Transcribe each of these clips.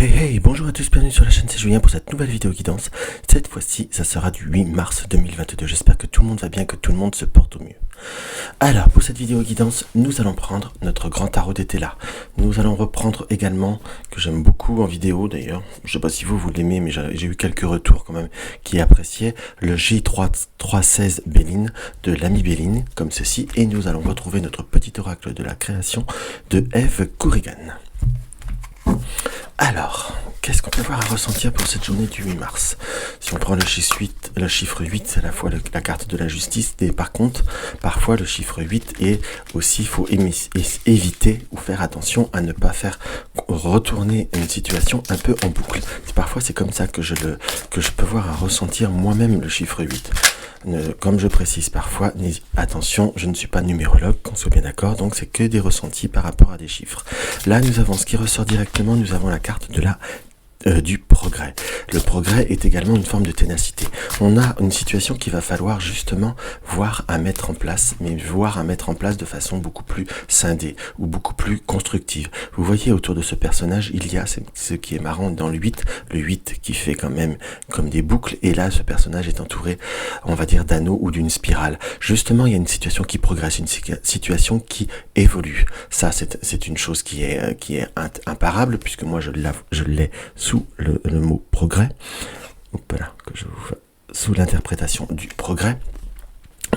Hey, bonjour à tous, bienvenue sur la chaîne, c'est Julien pour cette nouvelle vidéo guidance. Cette fois-ci, ça sera du 8 mars 2022. J'espère que tout le monde va bien, que tout le monde se porte au mieux. Alors, pour cette vidéo guidance, nous allons prendre notre grand tarot d'été là. Nous allons reprendre également, que j'aime beaucoup en vidéo d'ailleurs, je sais pas si vous l'aimez, mais j'ai eu quelques retours quand même qui appréciaient, le J316 Béline de l'ami Béline, comme ceci, et nous allons retrouver notre petit oracle de la création de Eve Corrigan. Alors, qu'est-ce qu'on peut voir à ressentir pour cette journée du 8 mars? Si on prend le chiffre 8, c'est à la fois la carte de la justice, et par contre, parfois le chiffre 8 est aussi, il faut éviter ou faire attention à ne pas faire retourner une situation un peu en boucle. Parfois, c'est comme ça que je peux voir à ressentir moi-même le chiffre 8. Comme je précise parfois, attention, je ne suis pas numérologue, qu'on soit bien d'accord, donc c'est que des ressentis par rapport à des chiffres. Là, nous avons ce qui ressort directement, nous avons la carte de du progrès. Le progrès est également une forme de ténacité. On a une situation qu'il va falloir justement voir à mettre en place, mais voir à mettre en place de façon beaucoup plus scindée ou beaucoup plus constructive. Vous voyez autour de ce personnage, il y a ce qui est marrant dans le 8 qui fait quand même comme des boucles, et là ce personnage est entouré, on va dire, d'anneaux ou d'une spirale. Justement, il y a une situation qui progresse, une situation qui évolue. Ça, c'est une chose qui est imparable, puisque moi je l'ai sous le mot progrès, voilà, sous l'interprétation du progrès.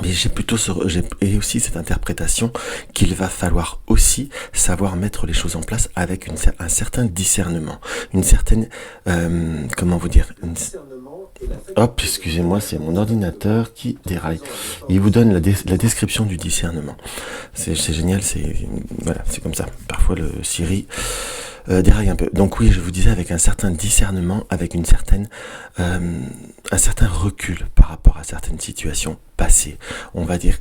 Mais j'ai plutôt et aussi cette interprétation qu'il va falloir aussi savoir mettre les choses en place avec un certain discernement, une certaine comment vous dire, hop, excusez-moi, c'est mon ordinateur qui déraille. Il vous donne la description du discernement. C'est génial, voilà, c'est comme ça. Parfois le Siri déraille un peu. Donc oui, je vous disais, avec un certain discernement, avec un certain recul par rapport à certaines situations passées. On va dire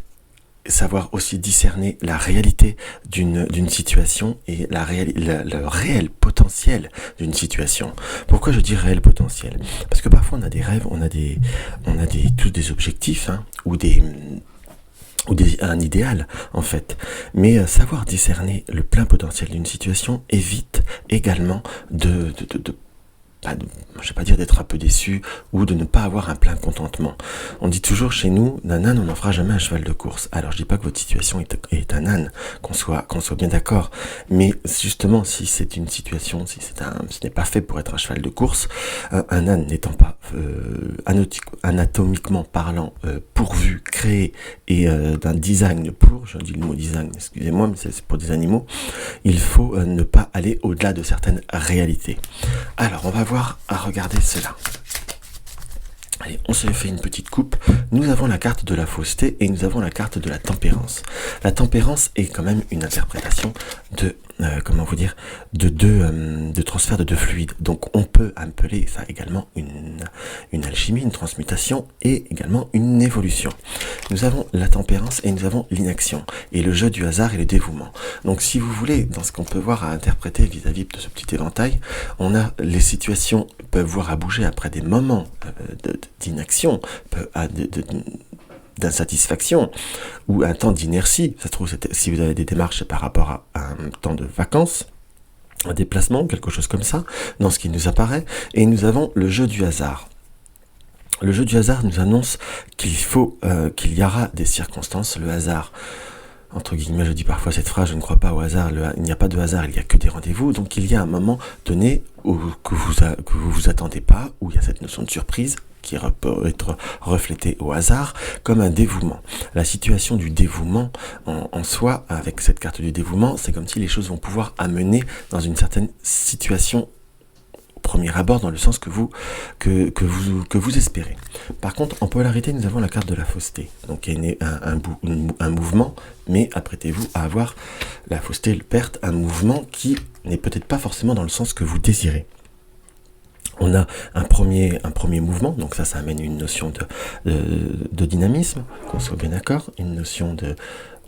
savoir aussi discerner la réalité d'une situation et le réel potentiel d'une situation. Pourquoi je dis réel potentiel? Parce que parfois on a des rêves, on a tous des objectifs, hein, ou un idéal en fait, mais savoir discerner le plein potentiel d'une situation évite également je vais pas dire d'être un peu déçu ou de ne pas avoir un plein contentement. On dit toujours chez nous, d'un âne on n'en fera jamais un cheval de course. Alors je dis pas que votre situation est un âne, qu'on soit bien d'accord, mais justement si c'est une situation, ce n'est pas fait pour être un cheval de course, un âne n'étant pas anatomiquement parlant pourvu, créé et d'un design je dis le mot design, excusez-moi, mais c'est pour des animaux, il faut ne pas aller au-delà de certaines réalités. Alors on va voir à regarder cela. Allez, on se fait une petite coupe. Nous avons la carte de la fausseté et nous avons la carte de la tempérance. La tempérance est quand même une interprétation de transfert de deux fluides. Donc on peut appeler ça également une alchimie, une transmutation et également une évolution. Nous avons la tempérance et nous avons l'inaction et le jeu du hasard et le dévouement. Donc si vous voulez, dans ce qu'on peut voir à interpréter vis-à-vis de ce petit éventail, on a les situations peuvent voir à bouger après des moments d'inaction, d'insatisfaction ou un temps d'inertie. Ça se trouve, si vous avez des démarches par rapport à un temps de vacances, un déplacement, quelque chose comme ça, dans ce qui nous apparaît. Et nous avons le jeu du hasard. Le jeu du hasard nous annonce qu'il y aura des circonstances. Le hasard, entre guillemets, je dis parfois cette phrase, je ne crois pas au hasard, il n'y a pas de hasard, il n'y a que des rendez-vous. Donc il y a un moment donné que vous attendez pas, où il y a cette notion de surprise qui peut être reflétée au hasard comme un dévouement. La situation du dévouement en soi, avec cette carte du dévouement, c'est comme si les choses vont pouvoir amener dans une certaine situation au premier abord, dans le sens que vous espérez. Par contre, en polarité, nous avons la carte de la fausseté. Donc il y a un mouvement, mais apprêtez-vous à avoir la fausseté, perte, un mouvement qui n'est peut-être pas forcément dans le sens que vous désirez. On a un premier mouvement, donc ça amène une notion de dynamisme, qu'on soit bien d'accord, une notion de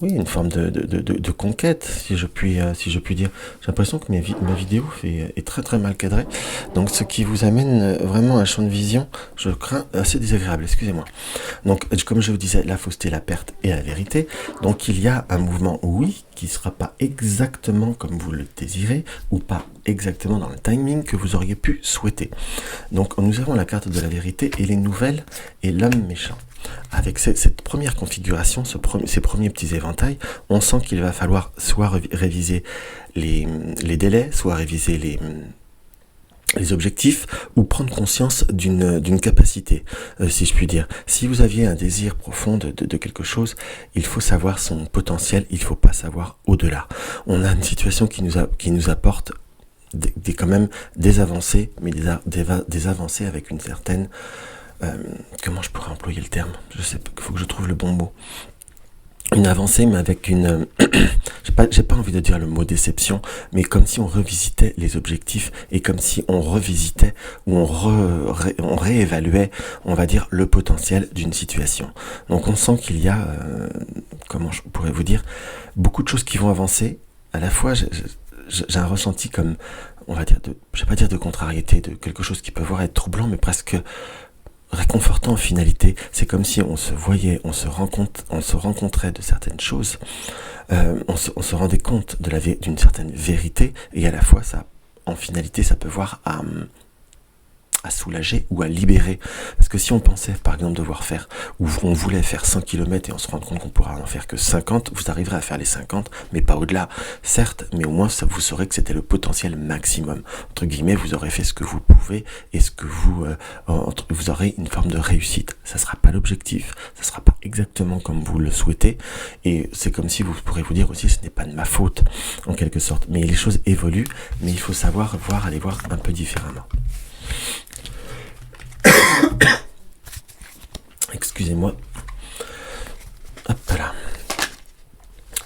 oui, une forme de conquête, si je puis dire. J'ai l'impression que ma vidéo est très très mal cadrée. Donc ce qui vous amène vraiment à un champ de vision, je crains, assez désagréable, excusez-moi. Donc comme je vous disais, la fausseté, la perte et la vérité. Donc il y a un mouvement, oui, qui ne sera pas exactement comme vous le désirez, ou pas exactement dans le timing que vous auriez pu souhaiter. Donc nous avons la carte de la vérité et les nouvelles et l'homme méchant. Avec cette première configuration, ces premiers petits éventails, on sent qu'il va falloir soit réviser les délais, soit réviser les objectifs, ou prendre conscience d'une capacité, si je puis dire. Si vous aviez un désir profond de quelque chose, il faut savoir son potentiel, il ne faut pas savoir au-delà. On a une situation qui nous apporte quand même des avancées, mais des avancées avec une certaine... comment je pourrais employer le terme? Je sais pas, il faut que je trouve le bon mot. Une avancée, mais avec une... j'ai pas envie de dire le mot déception, mais comme si on revisitait les objectifs et comme si on revisitait ou on réévaluait, on va dire, le potentiel d'une situation. Donc on sent qu'il y a, comment je pourrais vous dire, beaucoup de choses qui vont avancer. À la fois, j'ai un ressenti comme, on va dire, je vais pas dire de contrariété, de quelque chose qui peut voir être troublant, mais presque réconfortant en finalité. C'est comme si on se voyait, on se rencontrait de certaines choses, on se rendait compte d'une certaine vérité, et à la fois ça, en finalité, ça peut voir à soulager ou à libérer. Parce que si on pensait par exemple devoir faire, ou on voulait faire 100 km et on se rend compte qu'on pourra en faire que 50, vous arriverez à faire les 50, mais pas au-delà. Certes, mais au moins vous saurez que c'était le potentiel maximum. Entre guillemets, vous aurez fait ce que vous pouvez et ce que vous aurez une forme de réussite. Ça sera pas l'objectif, ça sera pas exactement comme vous le souhaitez, et c'est comme si vous pourrez vous dire aussi, ce n'est pas de ma faute, en quelque sorte. Mais les choses évoluent, mais il faut savoir aller voir un peu différemment. Excusez-moi. Hop là.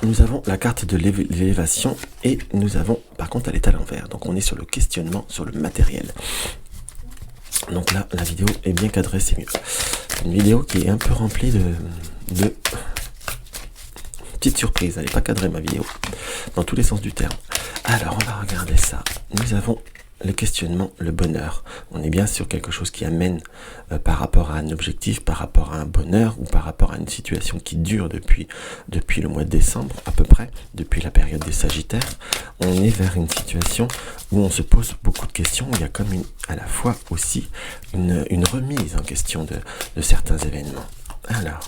Nous avons la carte de l'élévation et nous avons, par contre, elle est à l'envers. Donc on est sur le questionnement, sur le matériel. Donc là, la vidéo est bien cadrée, c'est mieux. Une vidéo qui est un peu remplie de petites surprises. Elle n'est pas cadrée, ma vidéo, dans tous les sens du terme. Alors, on va regarder ça. Nous avons le questionnement, le bonheur. On est bien sur quelque chose qui amène par rapport à un objectif, par rapport à un bonheur, ou par rapport à une situation qui dure depuis le mois de décembre, à peu près, depuis la période des Sagittaires. On est vers une situation où on se pose beaucoup de questions. Il y a comme à la fois aussi une remise en question de certains événements. Alors...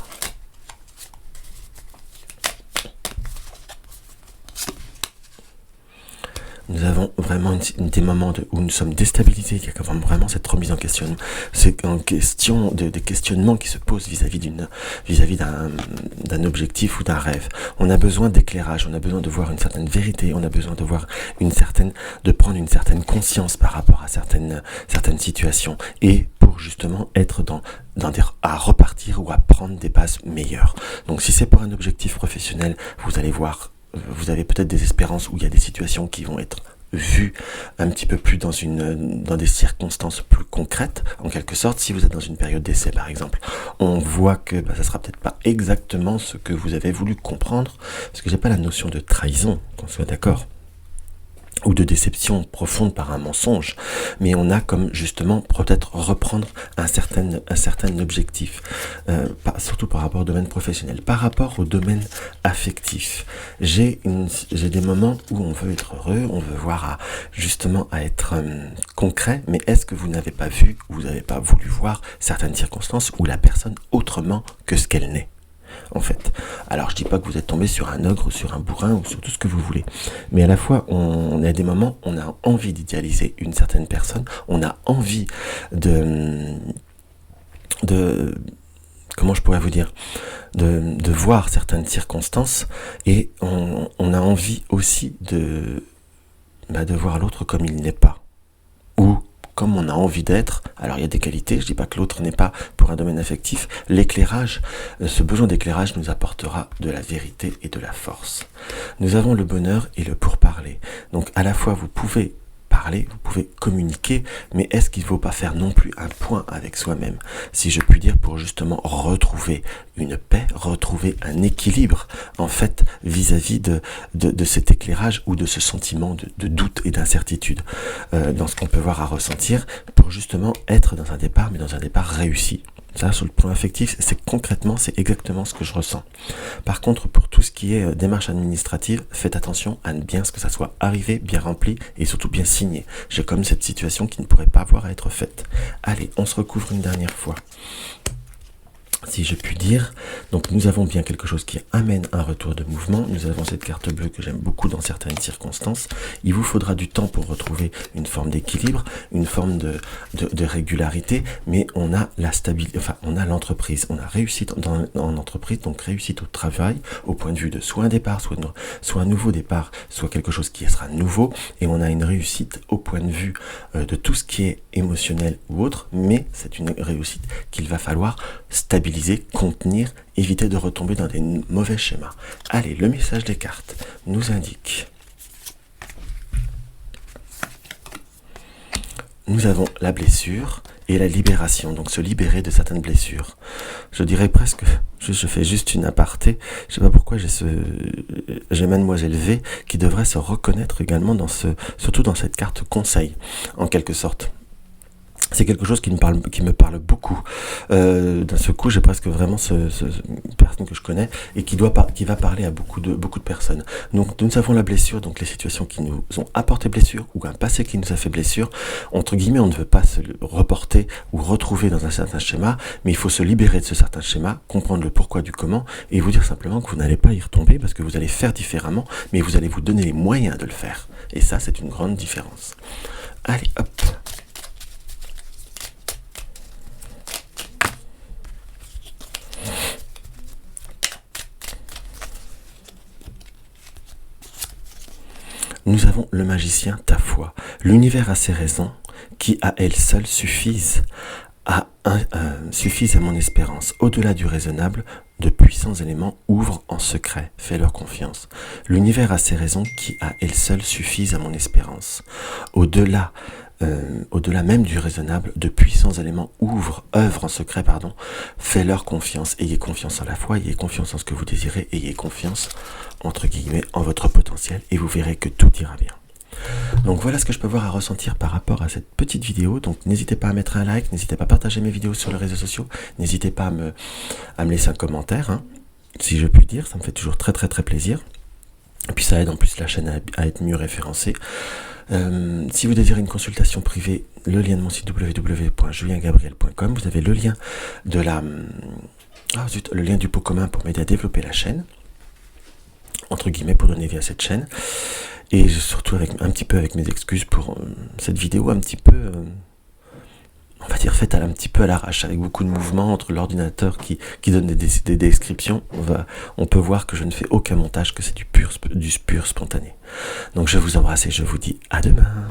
nous avons vraiment des moments où nous sommes déstabilisés, il y a vraiment cette remise en question. C'est en question des questionnements qui se posent vis-à-vis d'un objectif ou d'un rêve. On a besoin d'éclairage, on a besoin de voir une certaine vérité, on a besoin de voir de prendre une certaine conscience par rapport à certaines situations, et pour justement être à repartir ou à prendre des bases meilleures. Donc si c'est pour un objectif professionnel, vous allez voir, vous avez peut-être des espérances où il y a des situations qui vont être vues un petit peu plus dans des circonstances plus concrètes, en quelque sorte. Si vous êtes dans une période d'essai, par exemple, on voit que ça sera peut-être pas exactement ce que vous avez voulu comprendre, parce que j'ai pas la notion de trahison, qu'on soit d'accord, ou de déception profonde par un mensonge, mais on a comme justement peut-être reprendre un certain objectif, surtout par rapport au domaine professionnel. Par rapport au domaine affectif, j'ai des moments où on veut être heureux, on veut voir justement à être concret, mais est-ce que vous n'avez pas vu, ou vous n'avez pas voulu voir certaines circonstances où la personne autrement que ce qu'elle n'est, en fait. Alors je dis pas que vous êtes tombé sur un ogre, sur un bourrin, ou sur tout ce que vous voulez, mais à la fois on a des moments, on a envie d'idéaliser une certaine personne, on a envie de comment je pourrais vous dire, de voir certaines circonstances, et on a envie aussi de voir l'autre comme il n'est pas, ou comme on a envie d'être. Alors il y a des qualités, je dis pas que l'autre n'est pas pour un domaine affectif. L'éclairage, ce besoin d'éclairage nous apportera de la vérité et de la force. Nous avons le bonheur et le pourparler. Donc à la fois vous pouvez parler, vous pouvez communiquer, mais est-ce qu'il ne faut pas faire non plus un point avec soi-même, si je puis dire, pour justement retrouver une paix, retrouver un équilibre, en fait, vis-à-vis de cet éclairage ou de ce sentiment de doute et d'incertitude dans ce qu'on peut voir à ressentir, pour justement être dans un départ, mais dans un départ réussi. Ça, sur le plan affectif, c'est exactement ce que je ressens. Par contre, pour tout ce qui est démarche administrative, faites attention à bien ce que ça soit arrivé, bien rempli et surtout bien signé. J'ai comme cette situation qui ne pourrait pas avoir à être faite. Allez, on se recouvre une dernière fois. Si je puis dire, donc nous avons bien quelque chose qui amène un retour de mouvement, nous avons cette carte bleue que j'aime beaucoup dans certaines circonstances, il vous faudra du temps pour retrouver une forme d'équilibre, une forme de régularité, mais on a la stabilité, enfin on a l'entreprise, on a réussite en entreprise, donc réussite au travail, au point de vue de soit un départ, soit un nouveau départ, soit quelque chose qui sera nouveau, et on a une réussite au point de vue de tout ce qui est émotionnel ou autre, mais c'est une réussite qu'il va falloir stabiliser, contenir, éviter de retomber dans des mauvais schémas. Allez, le message des cartes nous indique. Nous avons la blessure et la libération, donc se libérer de certaines blessures. Je dirais presque, je fais juste une aparté, je sais pas pourquoi j'ai Mademoiselle V qui devrait se reconnaître également surtout dans cette carte conseil, en quelque sorte. C'est quelque chose qui me parle beaucoup. D'un seul coup, j'ai presque vraiment une personne que je connais et qui va parler à beaucoup de personnes. Donc, nous avons la blessure, donc les situations qui nous ont apporté blessure ou un passé qui nous a fait blessure. Entre guillemets, on ne veut pas se reporter ou retrouver dans un certain schéma, mais il faut se libérer de ce certain schéma, comprendre le pourquoi du comment et vous dire simplement que vous n'allez pas y retomber parce que vous allez faire différemment, mais vous allez vous donner les moyens de le faire. Et ça, c'est une grande différence. Allez, hop. Nous avons le magicien ta foi. L'univers a ses raisons qui à elles seules suffisent à mon espérance. Au-delà du raisonnable, de puissants éléments ouvrent en secret. Fais-leur confiance. L'univers a ses raisons qui à elles seules suffisent à mon espérance. Au-delà même du raisonnable, de puissants éléments œuvrent en secret, fais-leur confiance. Ayez confiance en la foi, ayez confiance en ce que vous désirez, ayez confiance, entre guillemets, en votre potentiel, et vous verrez que tout ira bien. Donc voilà ce que je peux voir à ressentir par rapport à cette petite vidéo. Donc n'hésitez pas à mettre un like, n'hésitez pas à partager mes vidéos sur les réseaux sociaux, n'hésitez pas à me laisser un commentaire, si je puis dire, ça me fait toujours très très très plaisir. Et puis ça aide en plus la chaîne à être mieux référencée. Si vous désirez une consultation privée, le lien de mon site www.juliengabriel.com, vous avez le lien le lien du pot commun pour m'aider à développer la chaîne, entre guillemets, pour donner vie à cette chaîne, et surtout un petit peu avec mes excuses pour cette vidéo un petit peu, on va dire faite un petit peu à l'arrache, avec beaucoup de mouvements entre l'ordinateur qui donne des descriptions. On peut voir que je ne fais aucun montage, que c'est du pur spontané. Donc je vous embrasse et je vous dis à demain.